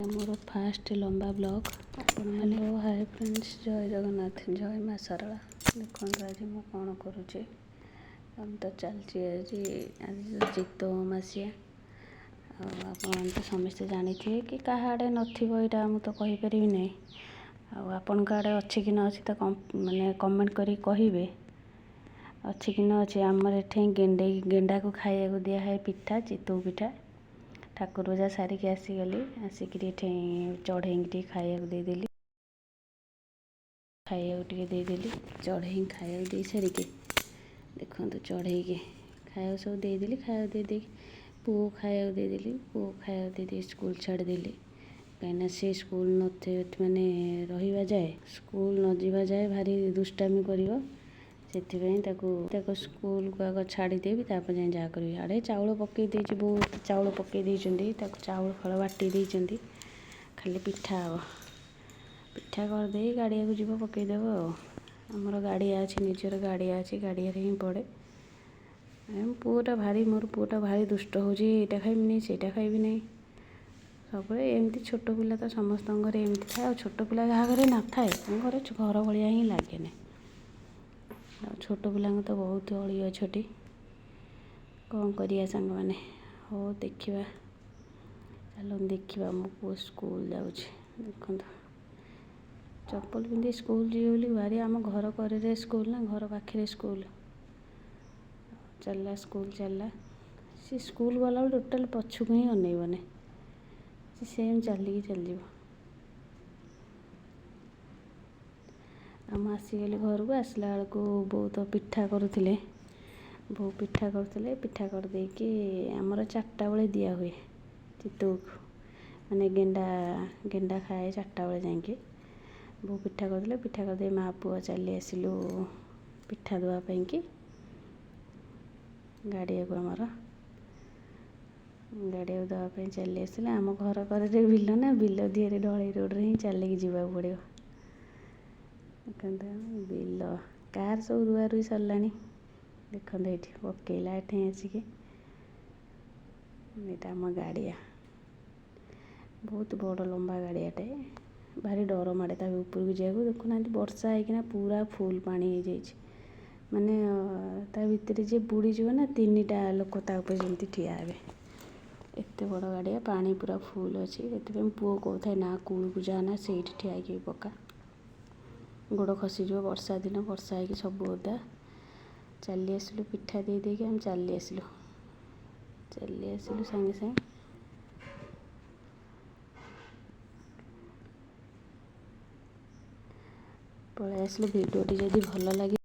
मोर fast लंबा blog hello hi friends जय जगन्नाथ जय माँ सरला देखो आज मु कौन करुचे हम तो चलती आज चित्तौ अमासिया आप तो समस्ते जानी थे कि क्या आड़े नईटा मुझे तो कहीपर ना आपण आड़े अच्छी कि न अच्छी तो माने कमेंट करी कहे अच्छी कि न अच्छी आमर एठे गेंडा को खाया को दिया है पिठा चित्तौ पिठा ठाकुर पूजा सारिकी आसीगली आसिक चढ़े खाया देदेली चढ़े खाया दे सारिके देखो चढ़े खाया सब देदेली खाया दे पुओ खाया देदेली पुओ खाया दे स्कूल छाड़देली कहीं से स्कूल न माने रहा जाए स्कूल न जावा जाए भारी दुष्टामी कर स्कूल को आग छाड़देवी तापर जाए जहाँ करी आड़े चाउल पकई बहुत चाउल पकई चाउल फल बाटी देती खाली पिठा हे पिठा करदे गाड़िया को जीव पकईदेव आमर गाड़िया अच्छी निजर गाड़िया अच्छी गाड़िया ही पड़े पुआटा भारी मोर पुआटा भारी दुष्ट होची एटा खाइबी सेटा खाइबी नहीं सब एमती छोट पिला तो समस्त घर एमती थाए छोट पिला जहाँ घर न थाए घर घर भाया ही लगे ना छोट पिला तो बहुत अड़ी अच्छी कौन करिया सांग मैंने हो देखा चलो देखा मो पु स्कूल जाऊँच देखो चप्पल पिंधि स्कूल जी भारी आम घर कर स्कूल ना घर पाखे स्कूल चलला स्कूल चलला सी स्कूल गला टोटाल पछक ही अनेबन सेम चलिकी चल आम आसीगली घर को आसला बेलू बो तो पिठा करुले बो पिठा करुले पिठा करदे आमर 4टा बेले दिया हुए चित्तौ माने गेंडा खाए 4टा बेले जाके बो पिठा करदे पिठा करदे माँ पुआ चली आसिलु पिठा देवाई कि गाड़िया को आमर गाड़िया देवाई चली आसिले आम घर कर बिल ना बिल दिहरे ढलई रोड ही चलिकी जावाक पड़ो देखते बिल कार सब रुआ रुई सरला देखते ये पकईला एठे आसिक यहाँ आम गाड़िया बहुत बड़ लंबा गाड़ियाटे भारी डर माड़े ता ऊपर को जाए देखुना वर्षा होना पूरा फुल पानी हो जाए माने ता भितर जे बुड़ी जीव ना 3टा लोक जमी ठिया हे एत बड़ गाड़िया पानी पूरा फुल अच्छी से पुओ कौन ना कूल को जाना से ठिया पका गोड़ खसीज वर्षा दिन वर्षा हो सब ओदा चली आसिलु पिठा दे देके हम चली आसिलु सागे सागे पलि आसिलु भिडियोटी जदि भल लगे